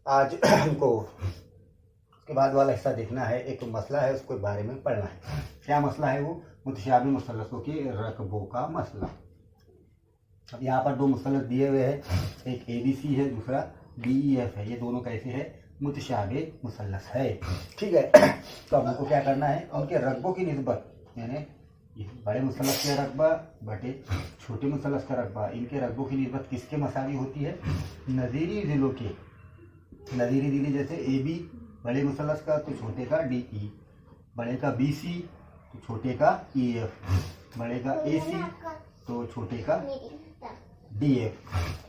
आज हमको उसके बाद वाला हिस्सा देखना है। एक मसला है, उसके बारे में पढ़ना है। क्या मसला है वो? मुतशाबिह मुसल्लसों के रकबों का मसला। अब यहाँ पर दो मुसल्लस दिए हुए हैं, एक ABC है, दूसरा DEF है। ये दोनों कैसे है? मुतशाबिह मुसल्लस है। ठीक है। तो अब हमको क्या करना है? उनके रकबों की निस्बत, यानी बड़े मुसल्लस का रकबा बटे छोटे मुसल्लस का रकबा, इनके रकबों की निस्बत किसके मसावी होती है? नज़ीरी ज़िलों के। नज़ीरी ज़िले जैसे AB बड़े मुसल्लस का तो छोटे का DE, बड़े का BC तो छोटे का EF, बड़े का AC तो छोटे का DF।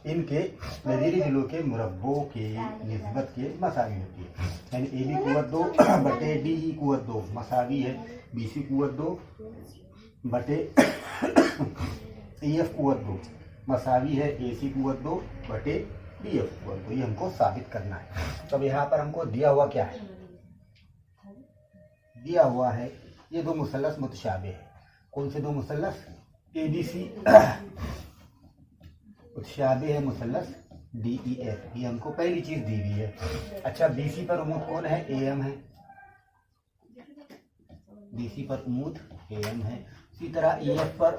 इनके नज़ीरी ज़िलों के मुरब्बों के निस्बत के मसावी होती है। यानी AB कुव्वत 2 बटे DE कुव्वत 2 मसावी है BC कुव्वत 2 बटे EF कुव्वत 2 मसावी है AC कुव्वत 2 बटे DF कुव्वत 2। ये हमको साबित करना है। तो अब यहाँ पर हमको दिया हुआ क्या है? दिया हुआ है ये दो मुसल्लस मुतशाबिह है। कौन से दो मुसल्लस? ABC मुतशाबिह है मुसल्लस DEF। ये हमको पहली चीज दी हुई है। अच्छा, BC पर उमूद कौन है? AM है। BC पर उमूद AM है। इसी तरह EF पर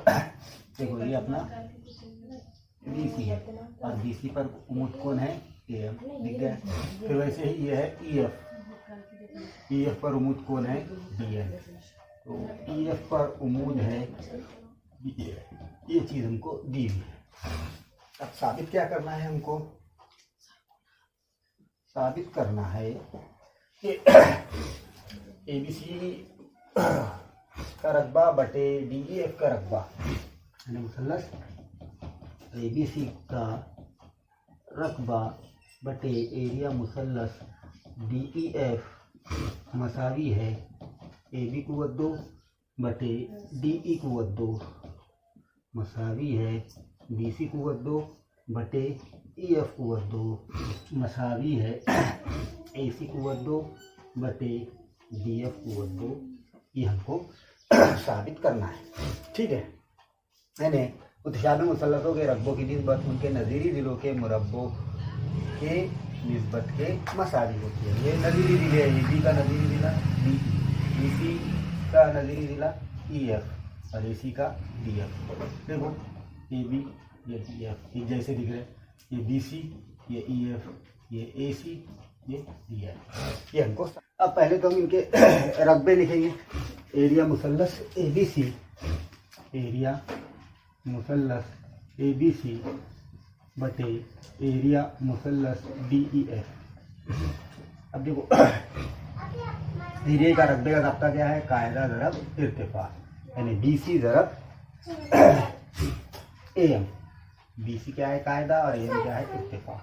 देखो, ये अपना BC है और BC पर उमूद कौन है? AM। दिख गया? फिर वैसे ही ये है EF। EF पर उमूद कौन है? DN। तो EF पर उमूद है DN। ये चीज हमको दी हुई है। अब साबित क्या करना है? हमको साबित करना है कि ABC का रकबा बटे DEF का रकबा, यानी मुसल्लस ABC का रकबा बटे एरिया मुसल्लस DEF मसावी है AB कुव्वत 2 बटे DE कुव्वत 2 मसावी है BC कुव्वत 2 बटे EF कुव्वत 2 मसावी है AC कुव्वत 2 बटे DF कुव्वत 2। ये हमको साबित करना है। ठीक है। यानी मुतशाबिह मुसल्लसों के रकबों की निस्बत उनके नज़ीरी ज़िलों के मुरब्बों के निस्बत के मसावी होती है। ये नज़ीरी ज़िले है। AB का नज़ीरी ज़िला DE, BC का नज़ीरी ज़िला EF और AC का DF। देखो, AB ये DF एक जैसे दिख रहे हैं। ये BC, ये EF, ये AC, ये DF। ये हमको अब पहले तो हम इनके रकबे लिखेंगे। एरिया मुसल्लस ABC, एरिया मुसल्लस ABC बटे एरिया मुसल्लस DEF। अब देखो, एरिया का रकबे का ज़ाब्ता क्या है? कायदा ज़रब इर्तिफा, यानी BC ज़रब AM। BC क्या है? कायदा, और AM क्या है? इर्तिफा।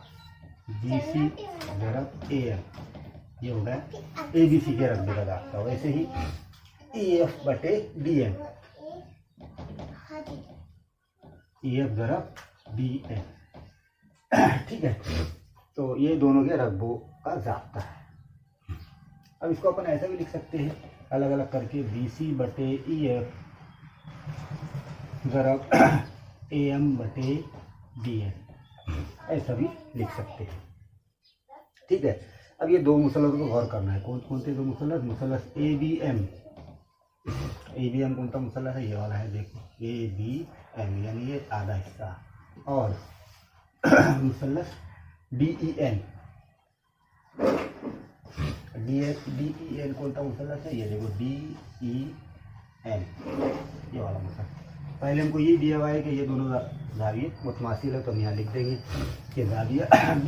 BC ज़रब AM, ये हो गया ABC के रकबे का ज़ाब्ता। वैसे ही EF बटे DN, EF ज़रब DN। ठीक है। तो ये दोनों के रकबों का ज़ाब्ता है। अब इसको अपन ऐसा भी लिख सकते हैं अलग अलग करके, BC बटे EF ज़रब AM बटे DN, ऐसा भी लिख सकते हैं। ठीक है। अब ये दो मुसल्लस को गौर करना है। कौन कौन से दो मुसल्लस? मुसल्लस ABM। ABM कौन सा मुसल्लस है? ये वाला है, देखो ABM, यानी ये आधा हिस्सा। और मुसल्लस DEN, DEN कौन सा मुसल्लस है? ये देखो DEN, ये वाला मुसल्लस। पहले हमको ये दिया हुआ है कि ये दोनों जाविये मुतमासिल है, तो हम यहाँ लिख देंगे कि जाविया B,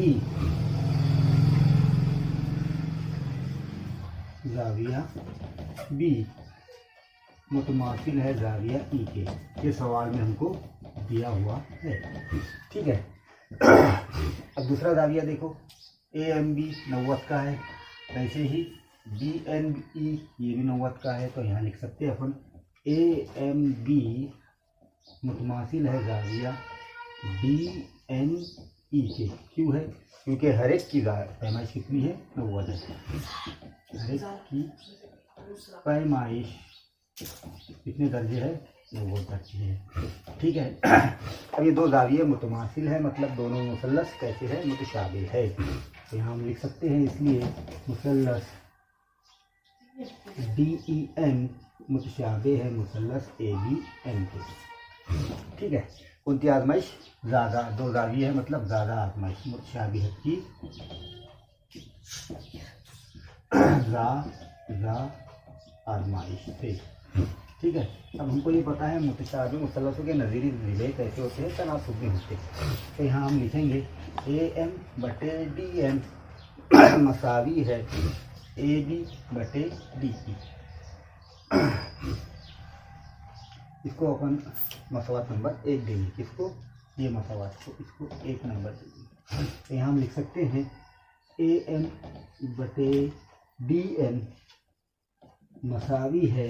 जाविया B मुतमासिल है जाविया E के। ये सवाल में हमको दिया हुआ है। ठीक है। अब दूसरा जाविया देखो, AMB 90 का है, वैसे ही BNE ये भी 90 का है। तो यहाँ लिख सकते हैं अपन AMB मुतमासिल है जाविया BNE के। क्यों है? क्योंकि हर एक की पैमाइश कितनी है? 90 है। हर एक की पैमाइश कितने दर्जे है? 90 दर्जे है। ठीक है। अब ये दो जाविये मुतमासिल है, मतलब दोनों मुसल्लस कैसे है? मुतशाबिह है। तो यहाँ हम लिख सकते हैं, इसलिए मुसल्लस DEN मुतशाबे है मुसल्लस ABN के। ठीक है। कौन सी आजमाइश? ज़्यादा, दो जावी है मतलब ज़्यादा आजमाइश, मुतशाबिहत की ज़ा आजमाइश से। ठीक है। अब हमको ये पता है मुतशाबी मुसल्लसों के नज़ीरी ज़िले कैसे होते हैं, तनासुब में होते हैं। तो यहाँ हम लिखेंगे AM/DN मसावी है AB/DE। इसको अपन मसवात नंबर 1 देंगे। किसको? ये मसवात को, इसको 1 नंबर देंगे। तो यहाँ हम लिख सकते हैं AM/DN मसावी है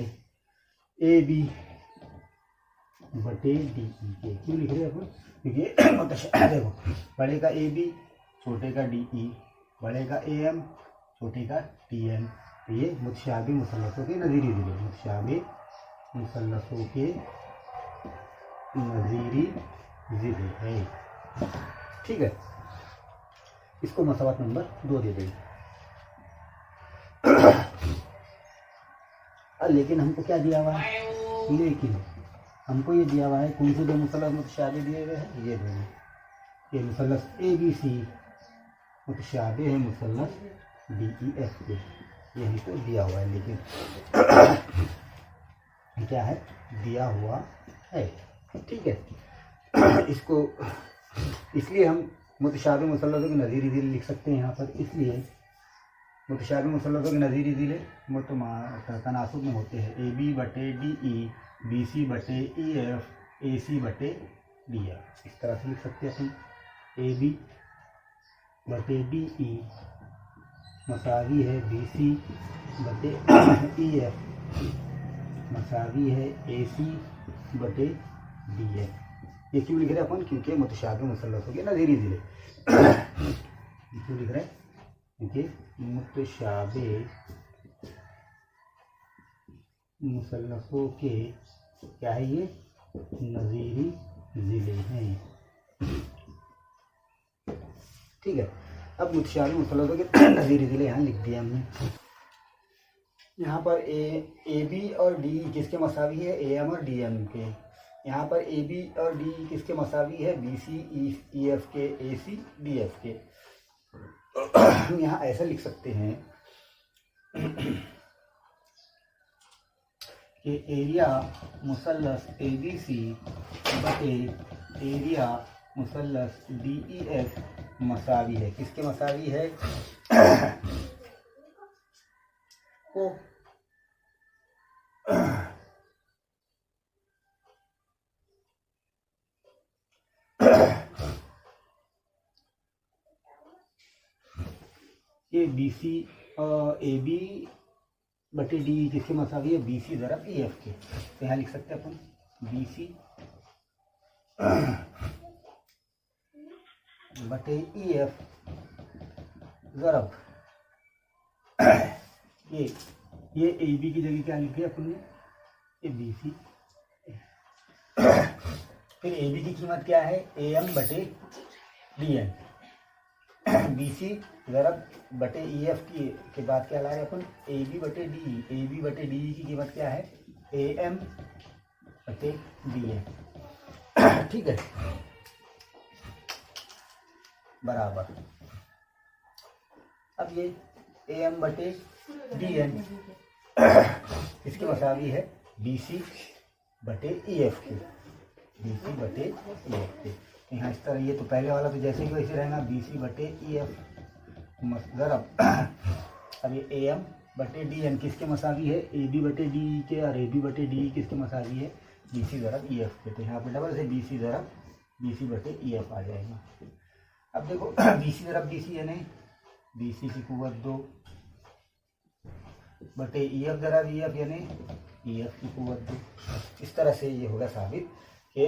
AB/DE के। क्यों लिख रहे हैं अपन? क्योंकि देखो, बड़े का AB, छोटे का DE, बड़े का AM, छोटे का DN। तो ये मुतशाबी मुसल्लसों के नज़ीरी ज़िले, मुतशाबी मुसल्लसों के नज़ीरी ज़िले है। ठीक है। इसको मसवात नंबर 2 दे देंगे। लेकिन हमको क्या दिया हुआ है? लेकिन हमको ये दिया हुआ है, कौन से दो मुसल्लस मुतशाबे दिए गए हैं? ये दोनों, ये मुसल्लस ABC मुतशाबे है मुसल्लस DEF के। ये हमको दिया हुआ है, लेकिन क्या है? दिया हुआ है। ठीक है। इसको इसलिए हम मुतशाबे मुसल्लसों के नज़ीरी ज़िले लिख सकते हैं यहाँ पर। इसलिए मुतशाबी मुसल्लसों के नज़ीरी ज़िले तनासुब में होते हैं AB/DE, BC/EF, AC/DF। इस तरह से लिख सकते हैं अपन। AB/DE मसावी है BC/EF मसावी है AC/DF। ये क्यों लिख रहे हैं अपन? क्योंकि मुतशाबी मुसल्लसों के नज़ीरी ज़िले। क्यों लिख रहे हैं? क्योंकि मुतशाबे मुसल्लसों के क्या है? ये नज़ीरी ज़िले हैं। ठीक है। अब मुतशाबी मुसल्लसों के नज़ीरी ज़िले यहाँ लिख दिए हमने। यहाँ पर AB और DE किसके मसावी है? AM और DM के। यहाँ पर AB और DE किसके मसावी है? BC/EF के, AC/DF के। यहाँ ऐसा लिख सकते हैं कि एरिया मुसल्लस ABC बटे एरिया मुसल्लस DEF मसावी है। किसके मसावी है? को ये BC AB बटे DE किसके मसावी है? BC ज़रब EF के। तो यहाँ लिख सकते हैं अपन BC बटे EF ज़रब ये AB की जगह क्या लिखे अपन ने? ये BC। फिर AB की कीमत क्या है? AM/DN। BC ज़रब बटे EF के बाद क्या ला रहे अपन? AB/DE। AB/DE की कीमत क्या है? AM/DN। ठीक है। बराबर। अब ये AM/DN इसके मसावी है BC/EF की। BC/EF के। यहाँ इस तरह, ये तो पहले वाला तो जैसे कि वैसे रहेगा BC/EF ज़रब। अब ये AM/DN किसके मसावी है? AB/DE के। और AB/DE किसके मसावी है? BC ज़रब EF के। तो यहाँ पे डबल से BC ज़रब BC/EF आ जाएगा। अब देखो BC ज़रब BC यानी BC की कुव्वत 2 बटे EF ज़रब EF यानी EF की कुव्वत 2। इस तरह से ये होगा साबित कि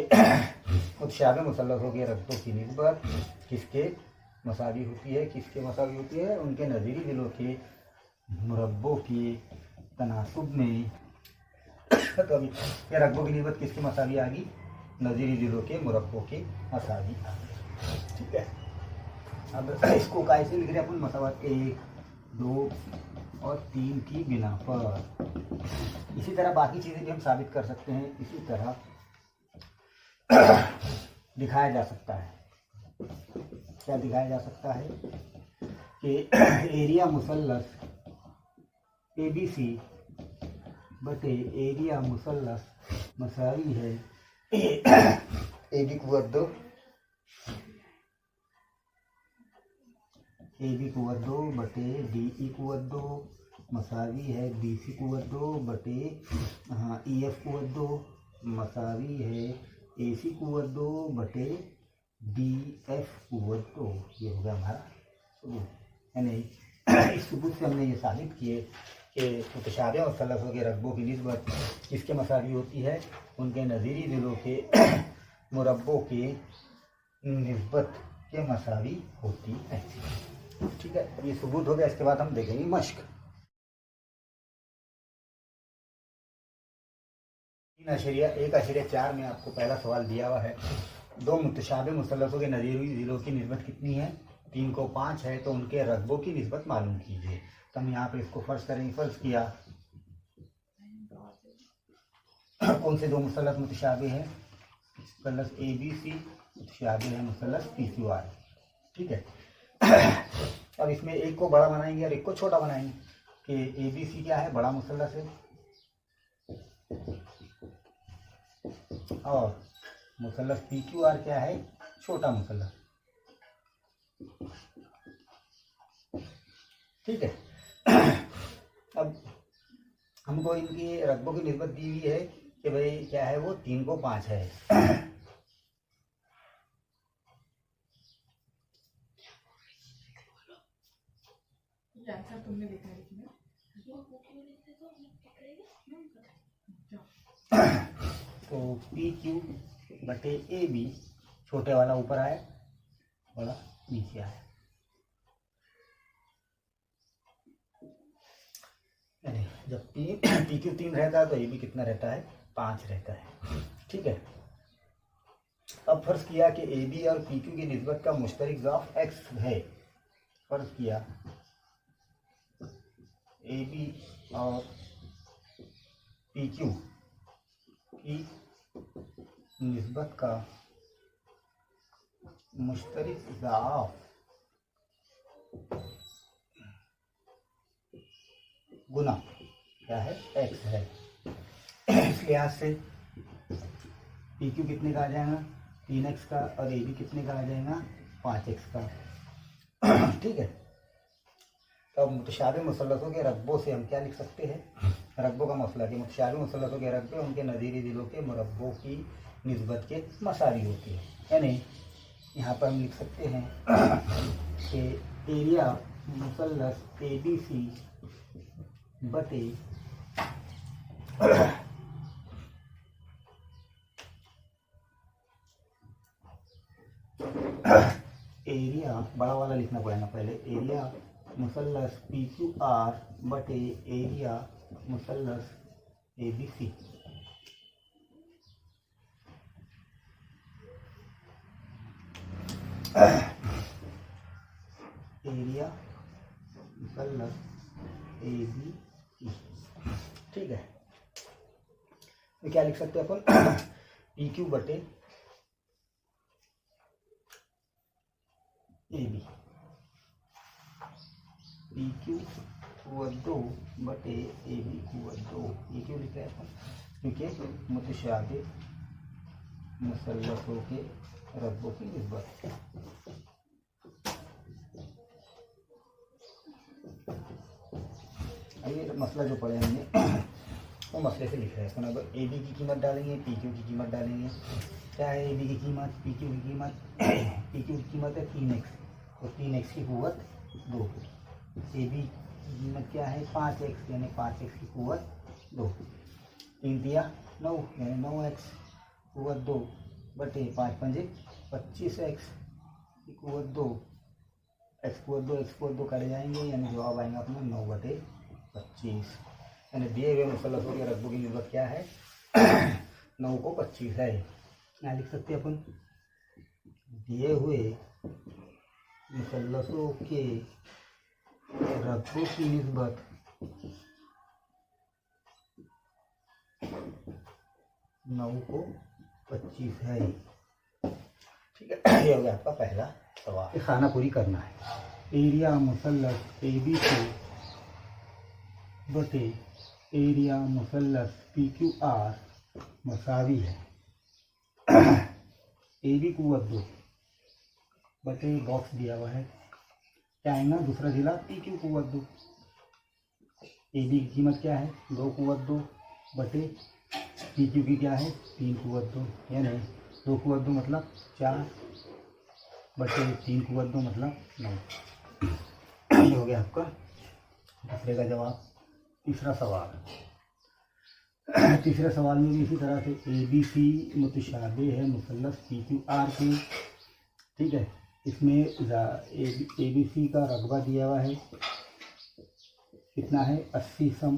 मुतशाबे मुसल्लसों के रद्दों की निस्बत किसके मसावी होती है? किसके मसावी होती है? उनके नज़ीरी ज़िलों के मुरब्बों के तनासुब में। तो अभी ये रकबों की निस्बत किसकी मसावी आ गई? नज़ीरी ज़िलों के मुरब्बों के मसावी आ गई। ठीक है। अब इसको कैसे लिख रहे हैं अपन, मसावत 1, 2 और 3 की बिना पर। इसी तरह बाकी चीज़ें भी हम साबित कर सकते हैं, इसी तरह दिखाया जा सकता है। क्या दिखाया जा सकता है कि एरिया मुसल्लस ABC बटे एरिया मुसल्लस मसावी है AB कुव्वत 2 AB कुव्वत 2 बटे DE कुव्वत 2 मसावी है BC कुव्वत 2 बटे EF कुव्वत 2 मसावी है AC कुव्वत 2 बटे DF कुव्वत 2। ये हो गया हमारा सबूत। यानी इस सबूत से हमने ये साबित किए कि मुतशाबिह मुसल्लसों के रकबों की निस्बत किसके मसावी होती है, उनके नज़ीरी ज़िलों के मुरब्बों के निस्बत के मसावी होती है। ठीक है, ये सबूत हो गया। इसके बाद हम देखेंगे मश्क। 3.1.4 में आपको पहला सवाल दिया हुआ है, दो मुतशाबिह मुसल्लसों के नज़ीरी ज़िलों की निस्बत कितनी है, 3 को 5 है, तो उनके रकबों की निस्बत मालूम कीजिए। तो हम यहाँ पे इसको फर्ज करेंगे। फर्ज किया कौन से दो मुसल्लस मुतशाबिह है, मुसल्लस ABC मुतशाबिह है मुसल्लस PQR। ठीक है, अब इसमें एक को बड़ा बनाएंगे और एक को छोटा बनाएंगे कि ABC क्या है, बड़ा मुसल्लस है, और मुसल्लस PQR क्या है, छोटा मुसल्लस। ठीक है, अब हमको इनकी रकबों की निस्बत दी हुई है कि भाई क्या है, वो 3 को 5 है। तुमने देखा है तो PQ बटे AB, छोटे वाला ऊपर आया, बड़ा नीचे आया। जब PQ 3 रहता है तो AB कितना रहता है, 5 रहता है। ठीक है, अब फर्ज किया कि AB और PQ की निस्बत का मुश्तरक ज़ाफ X है। फर्ज किया AB और PQ की निस्बत का मुश्तरक ज़ाफ गुना क्या है, X है। इस लिहाज से PQ कितने का आ जाएगा, 3x का, और AB कितने का आ जाएगा, 5x का। ठीक है, तो अब मुतशाबिह मुसल्लसों के रकबों से हम क्या लिख सकते हैं, रकबों का मसला कि मुतशाबिह मुसल्लसों के रकबे उनके नज़ीरी ज़िलों के मुरब्बों की निस्बत के मसावी होती है। यानी यहाँ पर हम लिख सकते हैं कि एरिया मुसल्लस ABC बटे एरिया, बड़ा वाला लिखना पड़ेगा पहले, एरिया मुसल्लस PQR बटे एरिया मुसल्लस ABC। एरिया मुसल्लस ABC। ठीक है, तो क्या लिख सकते हैं अपन, PQ बटे AB, PQ कुव्वत 2 बटे AB कुव्वत 2। ये क्यों लिख रहे हैं अपन, क्योंकि मुतशाबिह मुसल्लसों के रकबों की निस्बत। ये मसला जो पढ़े हमने वो मसले से लिख रहे हैं। अब AB की कीमत डालेंगे, PQ की कीमत डालेंगे। क्या है AB की कीमत, PQ की कीमत, PQ की कीमत है 3x और 3x की कुव्वत 2। AB की कीमत क्या है, 5x, यानी 5x की कुव्वत 2। 3 दिया 9, यानी 9x कुव्वत 2 बटे 5 पंजे 25x की कुव्वत 2। x कुव्वत 2 x कुव्वत 2 काटे जाएंगे, यानी जवाब आएगा अपना 9 बटे 25। यानी दिए हुए मुसल्लसों के रकबों की निस्बत क्या है, 9 को 25 है। यहाँ लिख सकते हैं अपन, दिए हुए मुसल्लसों के रकबों की निस्बत 9 को 25 है। ठीक है, ये हो गया आपका पहला सवाल। खाना पूरी करना है। एरिया मुसल्लस ABC बटे एरिया मुसल्लस PQR मसावी है। AB कुव्वत 2 बटे बॉक्स दिया हुआ है, क्या आएगा दूसरा जिला PQ कुव्वत 2। AB की कीमत क्या है 2 कुव्वत 2 बटे PQ की क्या है 3 कुव्वत 2, यानी 2 कुव्वत 2 मतलब 4 बटे 3 कुव्वत 2 मतलब 9। ये हो गया आपका दूसरे का जवाब। तीसरा सवाल, तीसरे सवाल में भी इसी तरह से ABC मुतशाबे है मुसल्लस PQR के। ठीक है, इसमें ABC का रकबा दिया हुआ है कितना है 80 सम,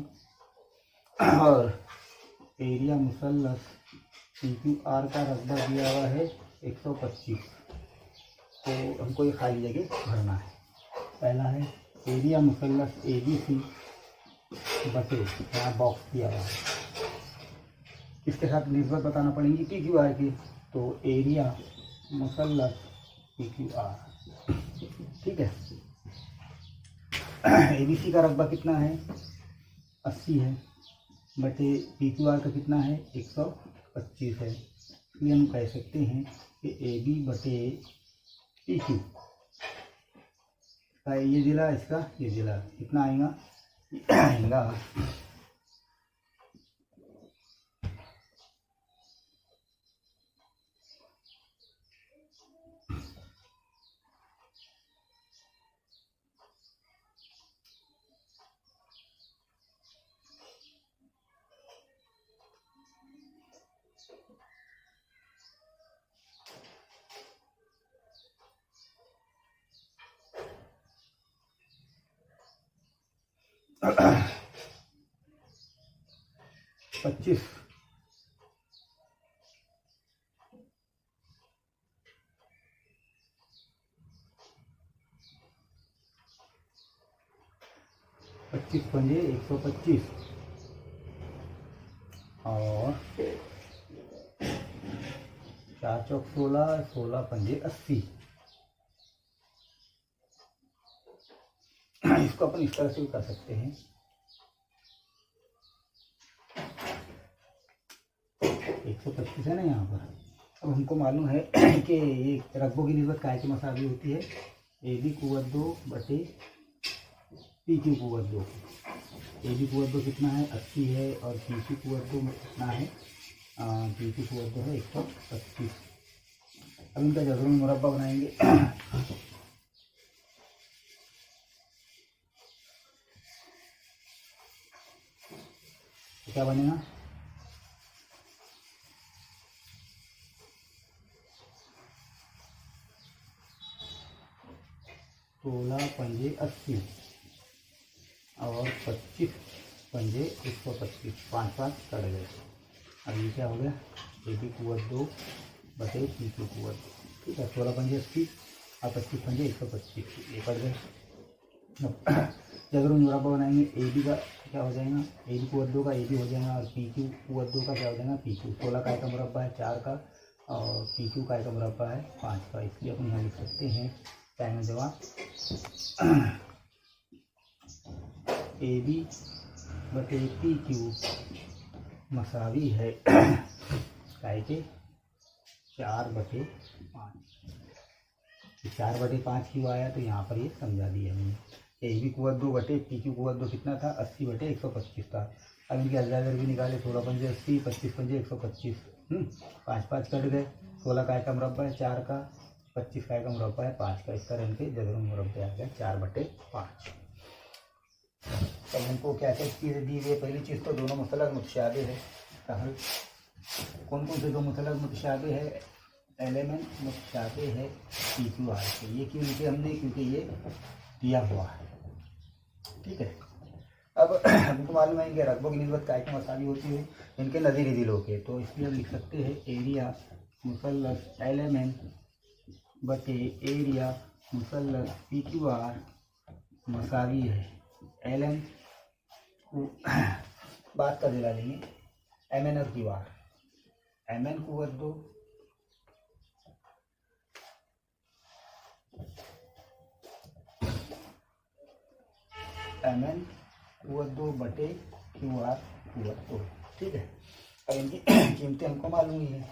और एरिया मुसल्लस PQR का रकबा दिया हुआ है 125। तो हमको ये खाली जगह भरना है। पहला है एरिया मुसल्लस ABC बटे, यहाँ बॉक्स दिया हुआ है, इसके साथ निस्बत बताना पड़ेगी PQR की। तो एरिया मुसल्लस PQR, ठीक है। ABC का रकबा कितना है 80 है बटे PQR का कितना है 125 है। इसलिए हम कह सकते हैं कि AB बटे PQ का ये जिला, इसका ये जिला कितना आएगा आएगा 25। पच्चीस पंजे 125 और 4 चौक 16, 16 पंजे 80। इसको अपन इस तरह से भी कर सकते हैं, 125 है ना यहाँ पर। अब हमको मालूम है कि ये रकबों की निस्बत काय की मसावी होती है AB कुव्वत 2 बटे PQ कुव्वत 2। AB कुव्वत 2 कितना है 80 है, और PQ कुव्वत 2 में कितना है PQ कुव्वत 2 है 125। अब इनका जज़र में मुरब्बा बनाएंगे। तो क्या बनेगा 16 पंजे 80 और 25 पंजे 125, 5 5 कट गए। अब ये क्या हो गया AB कुव्वत 2 बटे PQ कुव्वत 2। ठीक है, 16 पंजे 80 और 25 पंजे 125, ये कट गए। जब हम मुरब्बा बनाएंगे AB का क्या हो जाएगा AB कुव्वत 2 का AB हो जाएगा, और PQ कुव्वत 2 का क्या हो जाएगा PQ। 16 काय का मुरब्बा है 4 का, और PQ काय का मुरब्बा है 5 का। इसलिए अपन यहाँ लिख सकते हैं क्या है जवाब AB बटे PQ मसावी है काय के 4 बटे 5। 4 बटे 5 क्यों आया, तो यहाँ पर ये समझा दिया हमने। AB कुव्वत 2 बटे PQ कुव्वत 2 कितना था 80 बटे 125 था। अब इनके अल्जादर भी निकाले, 16 पंजे 80, 25 पंजे 125, 5 5 कट गए। 16 काय का मुरब्बा है 4 का, 25 काय का मुरब्बा है 5 का। इस तरह इनके जज़र में मुरब्बे आ गया 4 बटे 5। तब हमको क्या क्या चीज़ें दी गई, पहली चीज़ तो दोनों मुतलक मुतशाबे है। कौन कौन से दो मुतलक मुतशाबे है, एलिमेंट मुतशाबे है PQR से। ये क्यों लिखे हमने, क्योंकि ये दिया हुआ है। ठीक है, अब हमको मालूम है कि रकबों की निस्बत काय की मसावी होती है इनके नज़ीर दिलों के। तो इसलिए हम लिख सकते हैं एरिया मुसल्लस एलिमेंट बटे एरिया मुसल्लस पी क्यू आर मसावी है एल एम बात का दिला लेंगे एम एन और क्यू आर। एम एन कुव्वत 2 एम एन कुव्वत 2 बटे क्यू आर कुव्वत 2। ठीक है, अब इनकी कीमतें हमको मालूम ही है।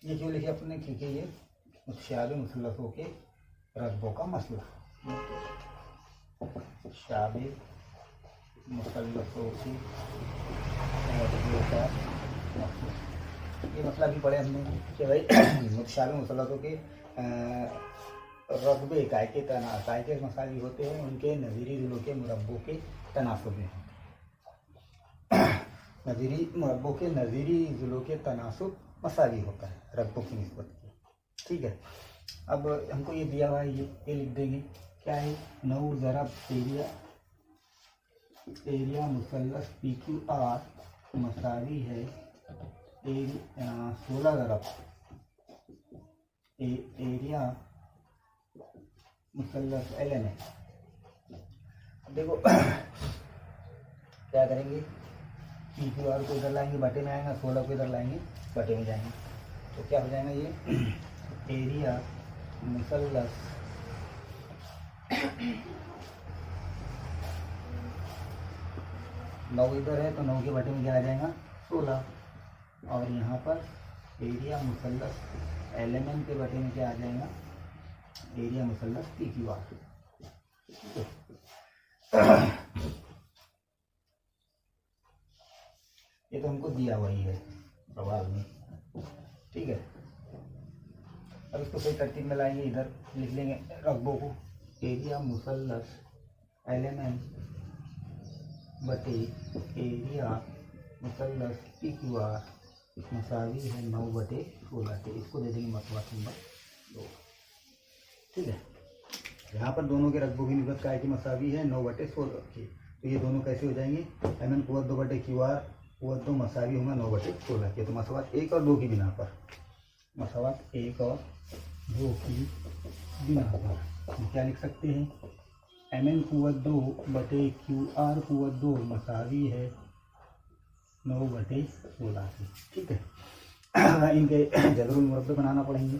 ये क्यों लिखे अपने, क्योंकि ये मुतशाबिह मुसल्लसों के रकबों का मसला। शाबिह मुसल्लसों के रकबों का मसला, ये मसला भी पढ़े हमने कि भाई मुतशाबिह मुसल्लसों के रकबे काय के मसावी होते हैं, उनके नज़ीरी ज़ुलों के मुरब्बों के तनासुब में। नज़ीरी मुरब्बों के नज़ीरी ज़ुलों के तनासुब मसावी होता है रकबों की निस्बत की। ठीक है, अब हमको ये दिया हुआ है, ये लिख देंगे क्या है, 9 ज़रब एरिया मुसल्लस पी क्यू आर मसावी है 16 ज़रब एरिया मुसल्लस एल एन है। देखो क्या करेंगे, पी क्यू आर को इधर लाएंगे बटे में आएगा, 16 को इधर लाएंगे बटे में जाएंगे, तो क्या हो जाएगा, ये एरिया मुसल्लस नौ इधर है तो 9 के बटे में क्या आ जाएगा 16, और यहाँ पर एरिया मुसल्लस एल एम एन के बटे में क्या आ जाएगा, एरिया मुसल्लस पी क्यू आर। ये तो हमको दिया हुआ ही है सवाल में। ठीक है, अब इसको सही तरतीब में लाएंगे, इधर लिख लेंगे रकबों को, एरिया मुसल्लस एल एम एन बटे एरिया मुसल्लस पी क्यू आर मसावी है 9 बटे 16 के, इसको दे देंगे मसवाक नंबर 2। ठीक है, यहाँ पर दोनों के रकबों की निस्बत काय की मसावी है 9 बटे 16 की, तो ये दोनों कैसे हो जाएंगे, एम एन कुव्वत 2 बटे क्यू आर कुव्वत 2 मसावी होगा 9 बटे 16 के। तो मसवाक 1 और 2 की बिना पर, मसवाक 1 और 2 की बिना पर हम क्या लिख सकते हैं, एम एन कुव्वत 2 बटे क्यू आर कुव्वत 2 मसावी है 9 बटे 16 की। ठीक है, इनके जबरुल मुरब्बे बनाना पड़ेंगे।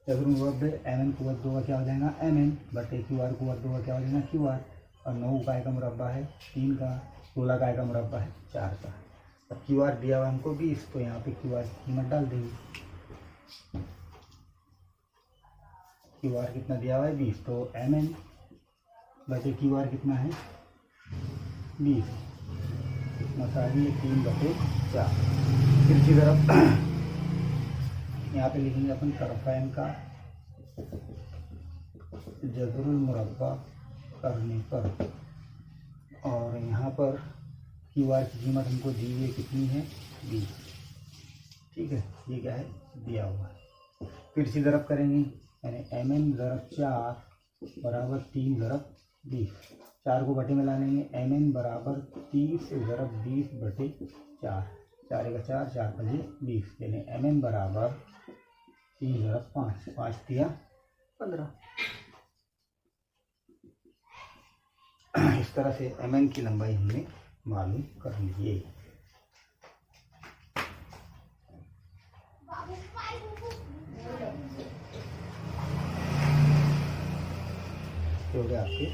जबरुल मुरब्बे एम एन कुव्वत 2 का क्या हो जाएगा, एम एन बटे क्यू आर कुव्वत 2 का क्या हो जाएगा, क्यू आर, और 9 काय का मुरब्बा है 3 का, 16 काय का मुरब्बा है 4 का। अब क्यू आर दिया हुआ हमको 20, तो यहाँ पे क्यू आर की कीमत डाल देंगे। क्यू आर कितना दिया हुआ है 20, तो एम एन बटे क्यू आर कितना है 20 मसावी 3 बटे 4। फिर की तरफ यहाँ पे लिखेंगे अपन तरफ़ैन का जबरुल मुरब्बा करने पर, और यहाँ पर क्यू आर की कीमत हमको दी हुई कितनी है 20। ठीक है, ये क्या है दिया हुआ है। फिर से ज़रब करेंगे, यानी एम एन ज़रब 4 बराबर 3 ज़रब 20, 4 को बटे में ला लेंगे, एम एन बराबर 30 ज़रब 20 बटे 4, 4 का 4, 4 बजे 20, यानी एम एन बराबर 3 ज़रब 5, 5 दिया 15। इस तरह से एम एन की लंबाई हमने मालूम कर ली है। हो गया आपके